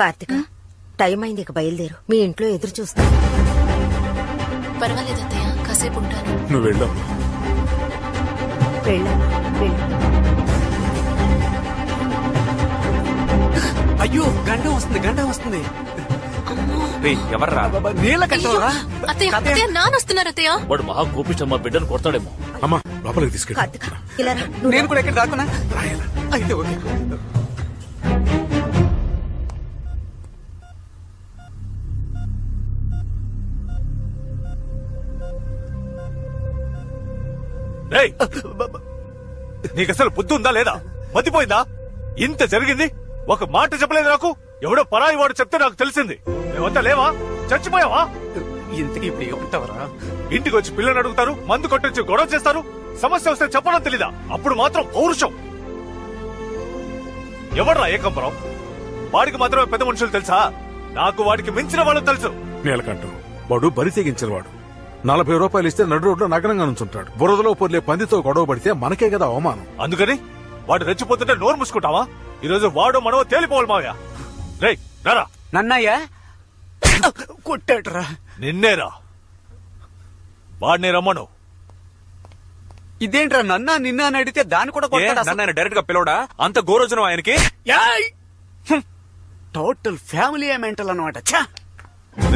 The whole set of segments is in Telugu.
కార్తిక, టైం అయింది, ఇక బయలుదేరు. మీ ఇంట్లో ఎదురు చూస్తా. పర్వాలేదు అత్తయ్య, కాసేపు ఉంటాను. నువ్వు వెళ్ళావు. అయ్యో, గండం వస్తుంది. ఎవర్రా? నీళ్ళకంటరా? అత్తయ్య, నానొస్తున్నారు అత్తయ్య. వాడు మహా కోపిష్టమ్మా, బిడ్డను కొడతాడేమో. అమ్మా లోపలికి తీసుకెళ్ళి. కార్తిక, ఇలా రా. నేను కూడా ఎక్కడ దాక్కున్నా? అయితే ఓకే. నీకు అసలు బుద్ధి ఉందా లేదా? మతిపోయిందా? ఇంత జరిగింది, ఒక మాట చెప్పలేదు నాకు. ఎవడో పరాయి వాడు చెప్తే నాకు తెలిసింది. మేమంతా లేవా? చచ్చిపోయావా? ఇంతకీ ఇప్పుడు ఏమంటావరా? ఇంటికి వచ్చి పిల్లలు అడుగుతారు, మందు కొట్టొచ్చి గొడవ చేస్తారు. సమస్య వస్తే చెప్పడం తెలీదా? అప్పుడు మాత్రం పౌరుషం. ఎవడ్రా ఏకంబరం? వాడికి మాత్రమే పెద్ద మనుషులు తెలుసా? నాకు వాడికి మించిన వాళ్ళు తెలుసు. నీలకంఠం వాడు బరి తెగించిన వాడు. 40 రూపాయలు ఇస్తే నడు రోడ్లో నగరంగా నుంచుంటాడు. బురదలో పొర్లే పందితో గొడవ పడితే మనకే కదా అవమానం. అందుకని వాడు రెచ్చిపోతుంటే నోరు మూసుకుంటావా? ఈరోజు వాడు మనో తేలిపోవాలి మావయ్య. రేయ్ నరా. నన్నయ్య కొట్టాడరా? నిన్నేరా. వాడిని రమ్మను. ఇదేంట్రా, నన్నా నిన్న అని అడిగితే దాన్ని కూడా కొట్టాడు. నన్ను డైరెక్ట్ గా పిలవడా? అంత గోరోజనం ఆయనకి. టోటల్ ఫ్యామిలీ మెంటల్ అన్నమాట.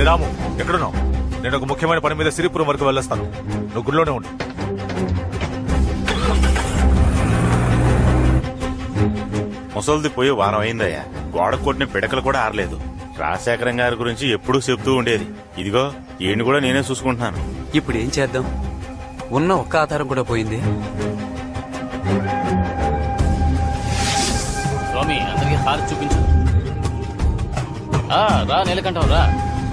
రాము, ఎక్కడున్నావు? నేను ఒక ముఖ్యమైన పని మీద సిరిపురం వరకు వెళ్ళొస్తాను. నువ్వు గుడిలోనే ఉండు. ముసలిది పోయి వారం అయిందయ్యా. గోడ కొట్టిన పిడకలు కూడా ఆరలేదు. రాజశేఖరం గారి గురించి ఎప్పుడూ చెప్తూ ఉండేది. ఇదిగో ఈయన కూడా నేనే చూసుకుంటున్నాను. ఇప్పుడు ఏం చేద్దాం? ఉన్న ఒక్క ఆధారం కూడా పోయింది. స్వామి, అందరికి హారతి చూపించు. రా నీలకంఠం రా.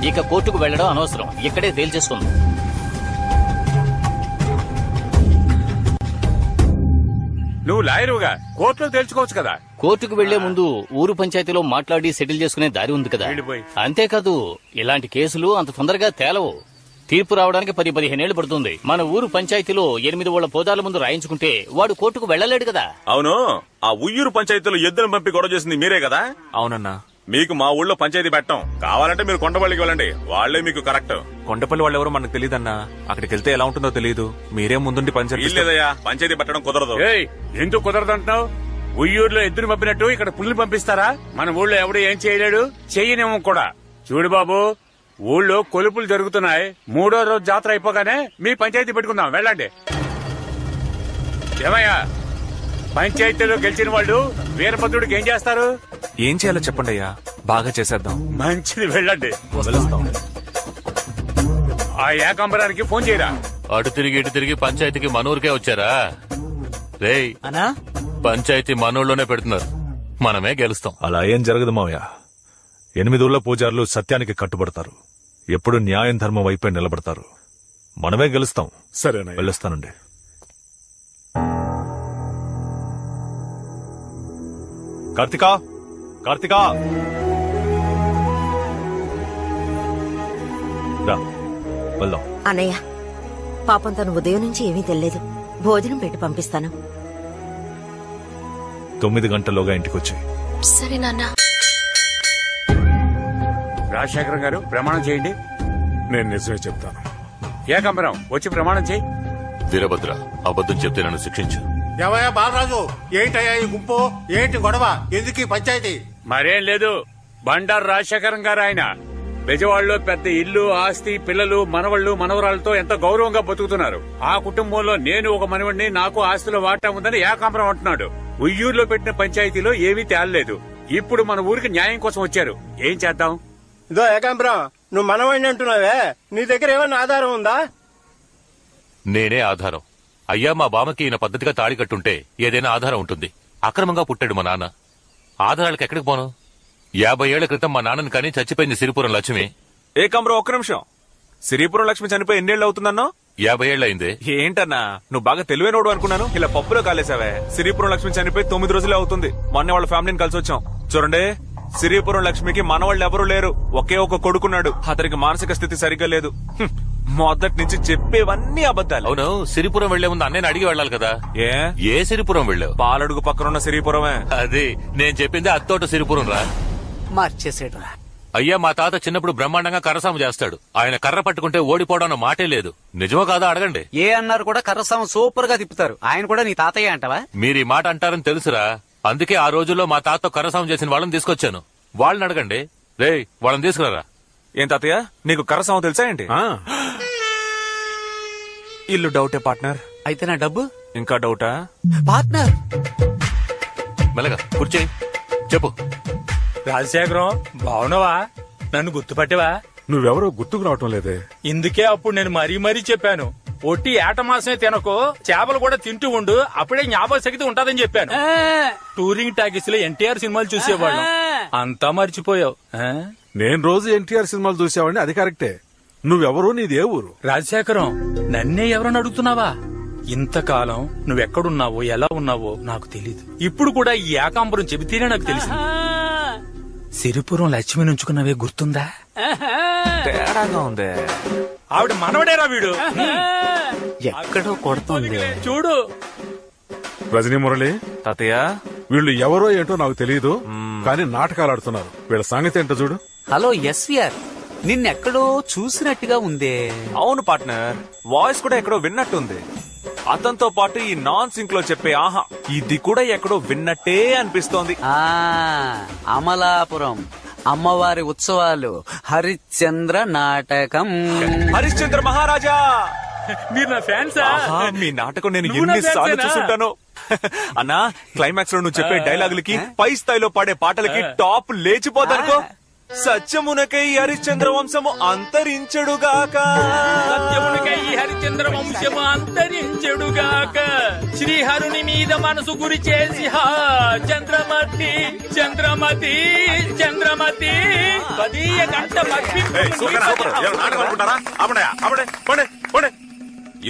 ఇక కోర్టుకు వెళ్లడం అనవసరం, ఇక్కడే తేల్చేసుకుందాం. నువ్వు లాయరుగా కోర్టులో తేల్చుకోవచ్చు కదా. కోర్టుకు వెళ్లే ముందు ఊరు పంచాయతీలో మాట్లాడి సెటిల్ చేసుకునే దారి ఉంది కదా. అంతేకాదు, ఇలాంటి కేసులు అంత తొందరగా తేలవు. తీర్పు రావడానికి 10-15 ఏళ్లు పడుతుంది. మన ఊరు పంచాయతీలో 8 ఊళ్ళ పోదాల ముందు రాయించుకుంటే వాడు కోర్టుకు వెళ్లలేడు కదా. అవును, ఆ ఉయ్యూరు పంచాయతీలో ఎద్దులను పంపి గొడవ చేసింది మీరే కదా? అవునన్నా. మీకు మా ఊళ్ళో పంచాయతీ పెట్టం. కావాలంటే మీరు కొండపల్లికి వెళ్ళండి, వాళ్లే మీకు కరెక్ట్. కొండపల్లి వాళ్ళు ఎవరో మనకు తెలియదన్నా. అక్కడికి వెళ్తే ఎలా ఉంటుందో తెలియదు. మీరే ముందుండి పంచాయతీ. లేదయ్యా, పంచాయతీ పెట్టడం కుదరదు. ఎందుకు కుదరదు అంటున్నావు? ఉయ్యూరులో ఎద్దును పంపినట్టు ఇక్కడ పుల్లు పంపిస్తారా? మన ఊళ్ళో ఎవడు ఏం చేయలేడు, చెయ్యనేమో కూడా. చూడు బాబు, ఊళ్ళో కొలుపులు జరుగుతున్నాయి. 3వ రోజు జాతర అయిపోగానే మీ పంచాయతీ పెట్టుకుందాం, వెళ్ళండి. ఏమయ్యా, పంచాయతీలో గెలిచిన వాళ్ళు వీరభద్రుడికి ఏం చేస్తారు? ఏం చేయాలో చెప్పండి అయ్యా, బాగా చేసేద్దాం. మంచిది, వెళ్ళండి. ఆ ఏకాంబరానికి ఫోన్ చేయరా. అటు తిరిగి ఇటు తిరిగి పంచాయతీకి మనూరికే వచ్చారా? రేయ్ అన్నా, పంచాయతీ మనూర్లోనే పెడుతున్నారు, మనమే గెలుస్తాం. అలా ఏం జరగదు మావయ్య. 8 ఊళ్ళ పూజారులు సత్యానికి కట్టుబడతారు. ఎప్పుడు న్యాయం ధర్మం వైపే నిలబడతారు. మనమే గెలుస్తాం. సరేనా? వెళ్ళొస్తానండి. కార్తికా, కార్తికా, రా వెళ్దాం. అన్నయ్య, పాపం తను ఉదయం నుంచి ఏమీ తెలియదు. భోజనం పెట్టి పంపిస్తాను. 9 గంటల్లోగా ఇంటికొచ్చి. సరే నాన్న. రాజశేఖరం గారు, ప్రమాణం చేయండి. నేను నిజమే చెప్తాను. ఏకాంబరం, వచ్చి ప్రమాణం చేయి. వీరభద్ర, అబద్ధం చెప్తే నన్ను శిక్షించు. ఏమయ్యా బాలరాజు, ఏంటయ్యా ఈ గుంపు? ఏంటి గొడవ? ఎందుకు పంచాయతీ? మరేం లేదు, బండారు రాజశేఖరం గారు ఆయన బెజవాడలో పెద్ద ఇల్లు, ఆస్తి, పిల్లలు, మనవళ్లు, మనవరాలతో ఎంత గౌరవంగా బతుకుతున్నారు. ఆ కుటుంబంలో నేను ఒక మనవడిని, నాకు ఆస్తిలో వాటా ఉందని ఏకాంబరం అంటున్నాడు. ఉయ్యూరులో పెట్టిన పంచాయతీలో ఏమీ తేలలేదు. ఇప్పుడు మన ఊరికి న్యాయం కోసం వచ్చారు. ఏం చేద్దాం? ఇదో ఏకాంబరం, నువ్వు మనవాడిని అంటున్నావే, నీ దగ్గర ఏమన్నా ఆధారం ఉందా? నేనే ఆధారం. అయ్యా, మా బామకి ఈయన పద్ధతిగా తాళి కట్టుంటే ఏదైనా ఆధారం ఉంటుంది. అక్రమంగా పుట్టాడు మా నాన్న. ఆధారాలకు ఎక్కడికి పోను? 50 ఏళ్ల క్రితం మా నాన్నని కానీ చచ్చిపోయింది సిరిపురం లక్ష్మి. ఏకాంబరం, ఒక్క నిమిషం. సిరిపురం లక్ష్మి చనిపోయి ఎన్నేళ్లు అవుతుందన్నా? 50 ఏళ్లయింది. ఏంటన్నా, నువ్వు బాగా తెలివైనోడు అనుకున్నాను. ఇలా పప్పులో కాలేసావే. సిరిపురం లక్ష్మి చనిపోయి 9 రోజులే అవుతుంది. మొన్న వాళ్ళ ఫ్యామిలీని కలిసి వచ్చాం. చూడండి, సిరిపురం లక్ష్మికి మనవాళ్ళు ఎవరూ లేరు. ఒకే ఒక కొడుకున్నాడు. అతనికి మానసిక స్థితి సరిగ్గా లేదు. మొదటి నుంచి చెప్పేవన్నీ అబద్ధాలు. అవును, సిరిపురం వెళ్లే ముందు అన్నయ్యని అడిగి వెళ్ళాలి కదా. ఏ సిరిపురం వెళ్ళావు? పాలడుగు పక్కనున్న సిరిపురమే. అది నేను చెప్పింది అత్తోట సిరిపురం రా. మార్చేసాడు. అయ్యా మా తాత చిన్నప్పుడు బ్రహ్మాండంగా కర్రసాము చేస్తాడు. ఆయన కర్ర పట్టుకుంటే ఓడిపోవడం అన్న మాటే లేదు. నిజమో కాదా అడగండి. ఏ అన్నారు కూడా కర్రసాము సూపర్ గా తిప్పుతారు. ఆయన కూడా నీ తాతయ్య అంటావా? మీరు ఈ మాట అంటారని తెలుసురా. అందుకే ఆ రోజుల్లో మా తాత కర్రసాము చేసిన వాళ్ళని తీసుకొచ్చాను. వాళ్ళని అడగండి. రే వాళ్ళని తీసుకురారా. ఏం తాతయ్య నీకు కర్రసాము తెలుసా ఏంటి? ఇల్లు డౌటే పార్ట్నర్. అయితే నా డబ్బు ఇంకా డౌటా పార్ట్నర్? మెల్లగా కూర్చోయి చెప్పు. రాజశేఖరం బావునవా? నన్ను గుర్తుపట్టేవా? నువ్వెవరో గుర్తుకు రావటం లేదే. ఇందుకే అప్పుడు నేను మరీ చెప్పాను, ఒట్టి ఏట మాసమే తినకు, చేపలు కూడా తింటూ ఉండు, అప్పుడే జ్ఞాపక శక్తి ఉంటదని చెప్పాను. టూరింగ్ టాకీస్ లో ఎన్టీఆర్ సినిమాలు చూసేవాళ్ళం, అంతా మర్చిపోయావు. నేను రోజు ఎన్టీఆర్ సినిమాలు చూసేవాడిని, అది కరెక్టే. నువ్వెవరు, నీదే ఊరు? రాజశేఖరం నన్నే ఎవరని అడుగుతున్నావా? ఇంతకాలం నువ్వెక్కడున్నావో ఎలా ఉన్నావో నాకు తెలీదు. ఇప్పుడు కూడా ఈ ఏకాంబరం చెబితేనే నాకు తెలిసింది. సిరిపురం లక్ష్మి నుంచుకున్నవే గుర్తుందా? తేడాగా ఉంది. ఆవిడ మనవడేరా వీడు. ఎక్కడో కొడుతుంది చూడు. రజనీ మురళి తాతయ్య, వీళ్ళు ఎవరో ఏంటో నాకు తెలియదు, కానీ నాటకాలు ఆడుతున్నారు. వీళ్ళ సంగతి ఏంటో చూడు. హలో ఎస్వీఆర్, నిన్నెక్కడో చూసినట్టుగా ఉందే. అవును పార్ట్నర్, వాయిస్ కూడా ఎక్కడో విన్నట్టుంది. అతనితో పాటు ఈ నాన్ సింక్ లో చెప్పే ఆహా ఇది కూడా ఎక్కడో విన్నట్టే అనిపిస్తోంది. అమలాపురం అమ్మవారి ఉత్సవాలు, హరిశ్చంద్ర నాటకం. హరిశ్చంద్ర మహారాజా, మీరు నా ఫ్యాన్సా? మీ నాటకం నేను ఎన్నిసార్లు చూసుంటాను. అన్నా, క్లైమాక్స్ లో నువ్వు చెప్పే డైలాగులకి, పై స్థాయిలో పాడే పాటలకి టాప్ లేచిపోతానుకో. సత్యమునకై హరిశ్చంద్ర వంశము అంతరించెడుగాక, సత్యమునకై హరిశ్చంద్ర వంశము అంతరించెడుగాక, శ్రీహరుని మీద మనసు గురి చేసి చంద్రమతి చంద్రమతి చంద్రమతి పదీయ గంట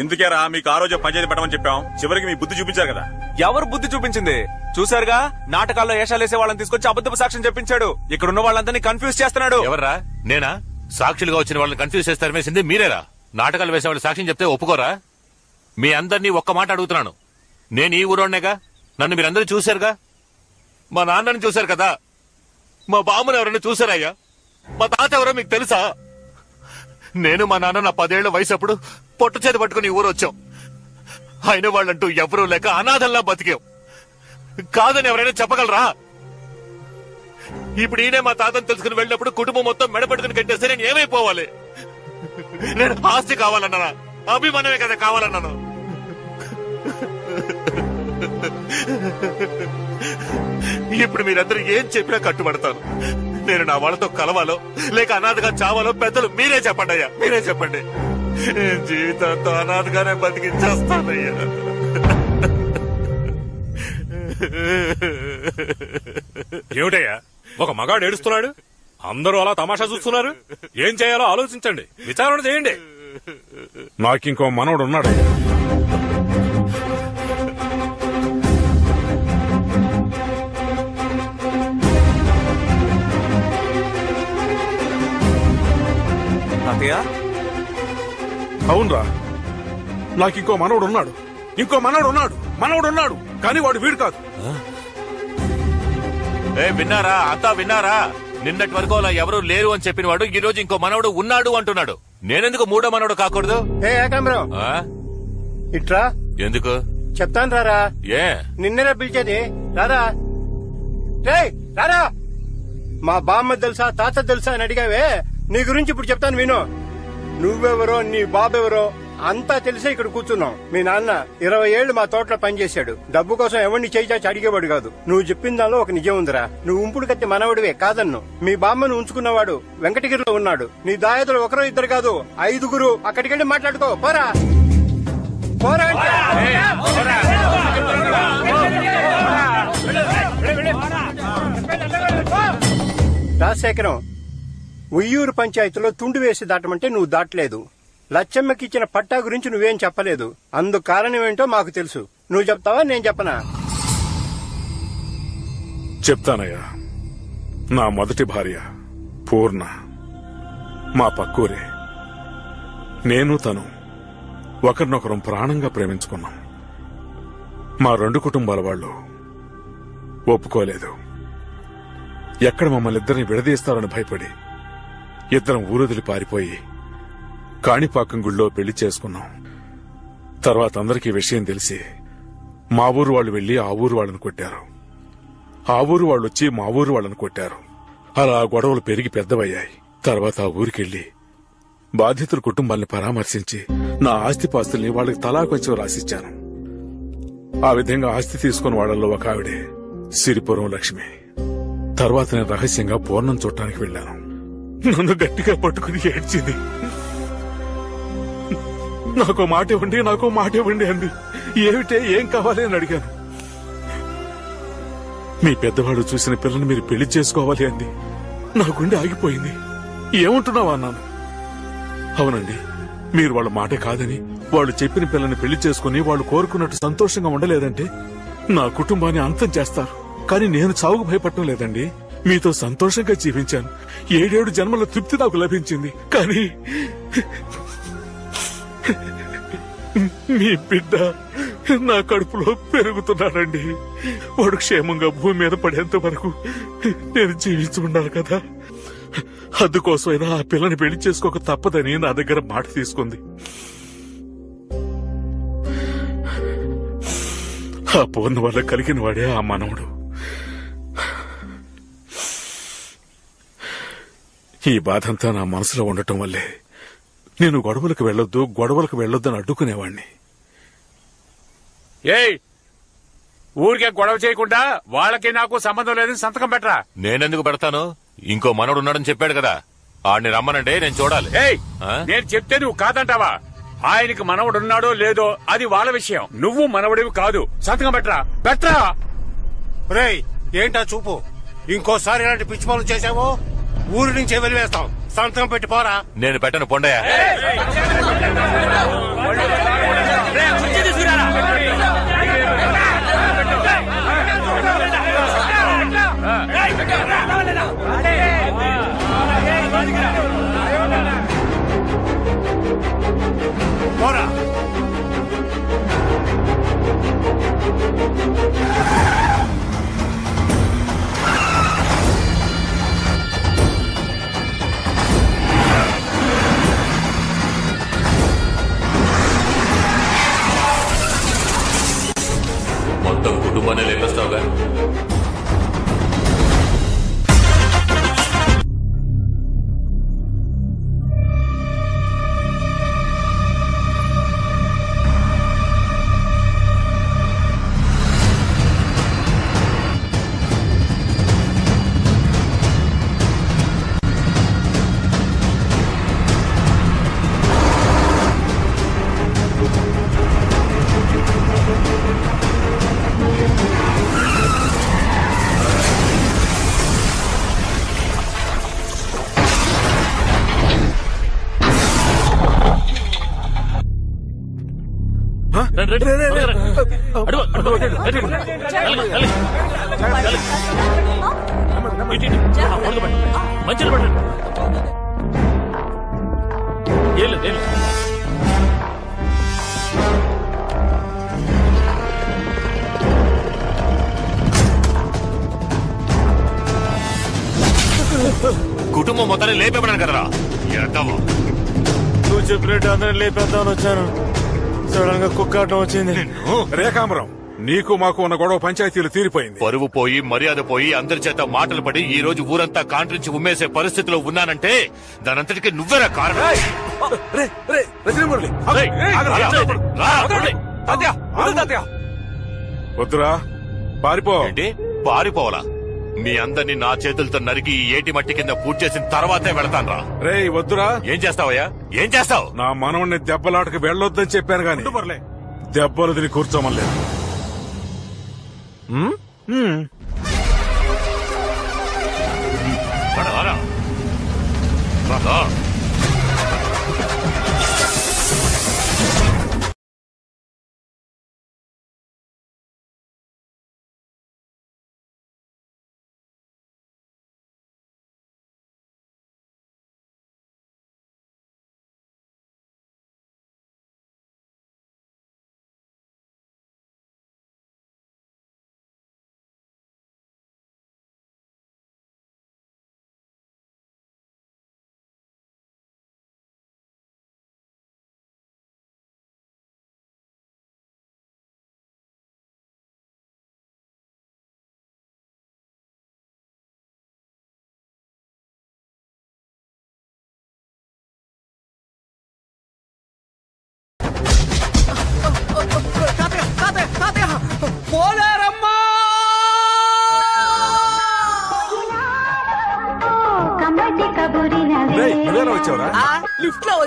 ఎందుకేరా మీకు ఆ రోజు పంచాయతీ పెట్టమని చెప్పాం, చివరికి మీ బుద్ధి చూపించారు కదా. ఎవరు బుద్ధి చూపించింది? చూసారుగా, నాటకాల్లో వేషాలేసే వాళ్ళని తీసుకొచ్చి అబద్ధపు సాక్ష్యం చెప్పించాడు. ఇక్కడ ఉన్న వాళ్ళందరినీ కన్ఫ్యూజ్ చేస్తున్నాడు. ఎవర్రా? నేనా? సాక్షులుగా వచ్చిన వాళ్ళని కన్ఫ్యూజ్ చేస్తారు వేసింది మీరేరా? నాటకాలు వేసే వాళ్ళు సాక్ష్యం చెప్తే ఒప్పుకోరా? మీ అందరినీ ఒక్క మాట అడుగుతున్నాను. నేను ఈ ఊరోనేగా, నన్ను మీరందరూ చూశారుగా. మా నాన్నని చూశారు కదా, మా బామ్మని ఎవరైనా చూసారయ్యా? మా తాత ఎవరో మీకు తెలుసా? నేను మా నాన్న నా 10 ఏళ్ల వయసు అప్పుడు పొట్ట చేతి పట్టుకుని ఊరు వచ్చాం. అయిన వాళ్ళంటూ ఎవరూ లేక అనాథల్లా బతికాం. కాదని ఎవరైనా చెప్పగలరా? ఇప్పుడు ఈయనే మా తాతను తెలుసుకుని వెళ్ళినప్పుడు కుటుంబం మొత్తం మెడపట్టుకుని కట్టేస్తే నేను ఏమైపోవాలి? నేను ఆస్తి కావాలన్నానా? అభిమానమే కదా కావాలన్నాను. ఇప్పుడు మీరందరూ ఏం చెప్పినా కట్టుబడతాను. నేను నా వాళ్ళతో కలవాలో లేక అనాథగా చావాలో పెద్దలు మీరే చెప్పండి అయ్యా, మీరే చెప్పండి. జీవితంతో అనాథగానే బతికించేస్తానయ్యా. ఏమిటయ్యా ఒక మగాడు ఏడుస్తున్నాడు, అందరూ అలా తమాషా చూస్తున్నారు. ఏం చేయాలో ఆలోచించండి, విచారణ చేయండి. నాకింకో మనవడు ఉన్నాడు. అవునరా, నాకింకో మనవడు ఉన్నాడు. ఇంకో మనవడు ఉన్నాడు, కానీ వాడు వీడు కాదు. విన్నారా? అంతా విన్నారా? నిన్నటి వరకు అలా ఎవరూ లేరు అని చెప్పిన వాడు ఈ రోజు ఇంకో మనవడు ఉన్నాడు అంటున్నాడు. నేనెందుకు మూడో మనవడు కాకూడదు? ఇట్రా. ఎందుకు చెప్తాను రారా. ఏ నిన్నరా పిలిచేది? రారా రారా. మా బామ్మ తెలుసా, తాత తెలుసా అని అడిగావే, నీ గురించి ఇప్పుడు చెప్తాను విను. నువ్వెవరో, నీ బాబెవరో అంతా తెలిసే ఇక్కడ కూర్చున్నాం. మీ నాన్న 20 ఏళ్లు మా తోటలో పనిచేశాడు. డబ్బు కోసం ఎవరిని చేయిచాచి అడిగేవాడు కాదు. నువ్వు చెప్పిన దానిలో ఒక నిజం ఉందిరా. నువ్వు ఉంపుడు కత్తి మనవడివే కాదన్ను. మీ బామ్మను ఉంచుకున్నవాడు వెంకటగిరిలో ఉన్నాడు. నీ దాయదులు ఒకరో ఇద్దరు కాదు, 5గురు. అక్కడికెళ్ళి మాట్లాడుకో. పోరా పోరా. రాజశేఖరం, ఉయ్యూరు పంచాయతీలో తుండు వేసి దాటమంటే నువ్వు దాటలేదు. లచ్చమ్మకి ఇచ్చిన పట్టా గురించి నువ్వేం చెప్పలేదు. అందుకు కారణం ఏంటో మాకు తెలుసు. నువ్వు చెప్తావా, నేను చెప్పనా? చెప్తానయ్యా. నా మొదటి భార్య పూర్ణ మా పక్కూరే. నేను తను ఒకరినొకరం ప్రాణంగా ప్రేమించుకున్నాం. మా 2 కుటుంబాల వాళ్ళు ఒప్పుకోలేదు. ఎక్కడ మమ్మల్ని ఇద్దరిని విడదీస్తారని భయపడి ఇద్దరం ఊరొదిలి పారిపోయి కాణిపాకం గుళ్ళో పెళ్లి చేసుకున్నాం. తర్వాత అందరికీ విషయం తెలిసి మా ఊరు వాళ్ళు వెళ్లి ఆ ఊరు వాళ్ళని కొట్టారు. ఆ ఊరు వాళ్ళు వచ్చి మా ఊరు వాళ్ళని కొట్టారు. అలా గొడవలు పెరిగి పెద్దవయ్యాయి. తర్వాత ఆ ఊరికెళ్లి బాధితుల కుటుంబాల్ని పరామర్శించి నా ఆస్తిపాస్తుల్ని వాళ్ళకి తలా కొంచెం రాసిచ్చాను. ఆ విధంగా ఆస్తి తీసుకున్న వాళ్ళల్లో ఒక ఆవిడే సిరిపురం లక్ష్మి. తర్వాత నేను రహస్యంగా పూర్ణం చూడటానికి వెళ్లాను. నన్ను గట్టిగా పట్టుకుని ఏడ్చింది. నాకో మాట ఇవ్వండి అంది. ఏమిటే, ఏం కావాలి అని అడిగాను. మీ పెద్దవాడు చూసిన పిల్లని మీరు పెళ్లి చేసుకోవాలి అంది. నా గుండె ఆగిపోయింది. ఏమంటున్నావా అన్నాను. అవునండి, మీరు వాళ్ళ మాట కాదని వాళ్ళు చెప్పిన పిల్లని పెళ్లి చేసుకుని వాళ్ళు కోరుకున్నట్టు సంతోషంగా ఉండలేదంటే నా కుటుంబాన్ని అంతం చేస్తారు. కానీ నేను చావుకు భయపడటం లేదండి. మీతో సంతోషంగా జీవించాను. 7 జన్మల తృప్తి నాకు లభించింది. కానీ మీ బిడ్డ నా కడుపులో పెరుగుతున్నాడండి. వాడు క్షేమంగా భూమి మీద పడేంత వరకు నేను జీవించి ఉండాలి కదా. అందుకోసమైనా ఆ పిల్లని పెళ్లి చేసుకోక తప్పదని నా దగ్గర మాట తీసుకుంది. ఆ పూర్ణ వల్ల కలిగిన వాడే ఆ మనవడు. ఈ బాధంతా నా మనసులో ఉండటం వల్లే నేను గొడవలకు వెళ్ళొద్దు అని అడ్డుకునేవాణ్ణి. ఏయ్, ఊరికే గొడవ చేయకుండా వాళ్ళకి నాకు సంబంధం లేదని సంతకం పెట్టరా. నేనెందుకు పెడతాను? ఇంకో మనవడు ఉన్నాడని చెప్పాడు కదా, ఆడిని రమ్మనంటే నేను చూడాలి. ఏయ్, నేను చెప్తే నువ్వు కాదంటావా? ఆయనకి మనవడున్నాడో లేదో అది వాళ్ళ విషయం. నువ్వు మనవడివి కాదు. సంతకం పెట్టరా. రేయ్, ఏంటా చూపు? ఇంకోసారి ఇలాంటి పిచ్చి పనులు చేసావో ఊరి నుంచి వెలివేస్తాం. సంతకం పెట్టి పోరా. నేను పెట్టను, పొండయ్య. పోరా. మొత్తం కుటుంబాన్ని లేపేస్తావుగా. మంచిలు పడండి. కుటుంబం మొత్తాన్ని లేపేపడాను కదరా. ఎడతావా? నువ్వు చెప్పినట్టు అందరిని లేపేద్దామని వచ్చాను. సడన్ గా కుక్కాటం వచ్చింది. రేఖాంబరం, నీకు మాకు ఉన్న గొడవ పంచాయతీలు తీరిపోయింది. పరువు పోయి, మర్యాద పోయి, అందరి చేత మాటలు పడి ఈ రోజు ఊరంతా కాంట్రించి ఉమ్మేసే పరిస్థితిలో ఉన్నానంటే దానంతటికి నువ్వేరా కారణం. వద్దురా, పారిపో. ఏంటి పారిపోవాలా? మీ అందరినీ నా చేతులతో నరికి ఈ ఏటి మట్టి కింద పూర్తి చేసిన తర్వాతే వెళతాను రా. రే వద్దురా. ఏం చేస్తావయ్యా? ఏం చేస్తావు? నా మనవణ్ణి దెబ్బలాటకు వెళ్ళొద్దని చెప్పాను గాని దెబ్బలు తిని కూర్చోమలేదు.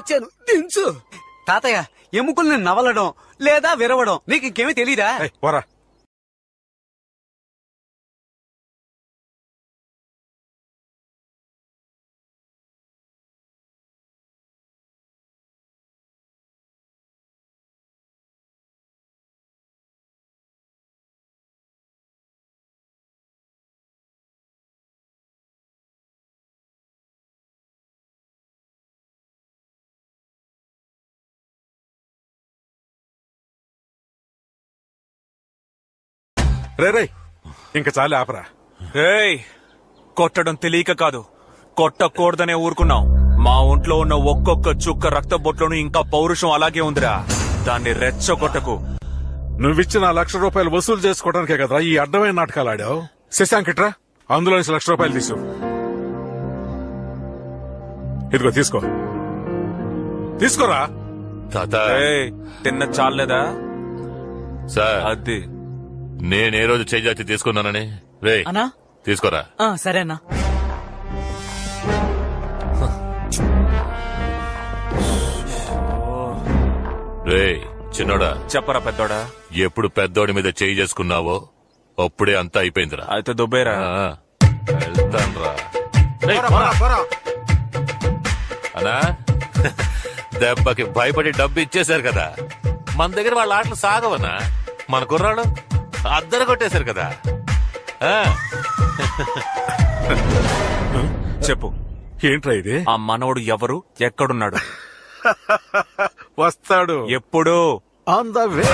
వచ్చాను దించు. తాతయ్య ఎముకల్ని నవలడం లేదా విరవడం నీకు ఇంకేమీ తెలీదా? పోరా. రే ఇంక చాలే ఆపరా. రేయ్, కొట్టడం తెలియక కాదు, కొట్టకూడదనే ఊరుకున్నాం. మా ఒంట్లో ఉన్న ఒక్కొక్క చుక్క రక్త బొట్లోనూ ఇంకా పౌరుషం అలాగే ఉందిరా. దాన్ని రెచ్చగొట్టకు. నువ్విచ్చిన ₹1,00,000 వసూలు చేసుకోవడానికే కదరా ఈ అడ్డమైన నాటకాలు ఆడావు. శశాంక్ ఇట్రా, అందులో ₹1,00,000 తీసు. ఇదిగో తీసుకో, తీసుకోరా. తాత తిన్న చాలేదా? సార్ అది నేనే రోజు చేజాతి తీసుకున్నానని రే అన్నా తీసుకోరా. సరేనా. రే చిన్నోడా, చెప్పరా పెద్దోడా. ఎప్పుడు పెద్దోడి మీద చేయి చేసుకున్నావో అప్పుడే అంతా అయిపోయిందిరా. అయితే దుబ్బేరా. వెళ్తాన్రా. అనా దెబ్బకి భయపడి డబ్బు ఇచ్చేశారు కదా, మన దగ్గర వాళ్ళ ఆటలు సాగవనా? మన కుర్రాడు అద్దరు కొట్టేశారు కదా. చెప్పు, ఏంట్రా ఇది? ఆ మనవడు ఎవరు, ఎక్కడున్నాడు? వస్తాడు. ఎప్పుడు? On the way.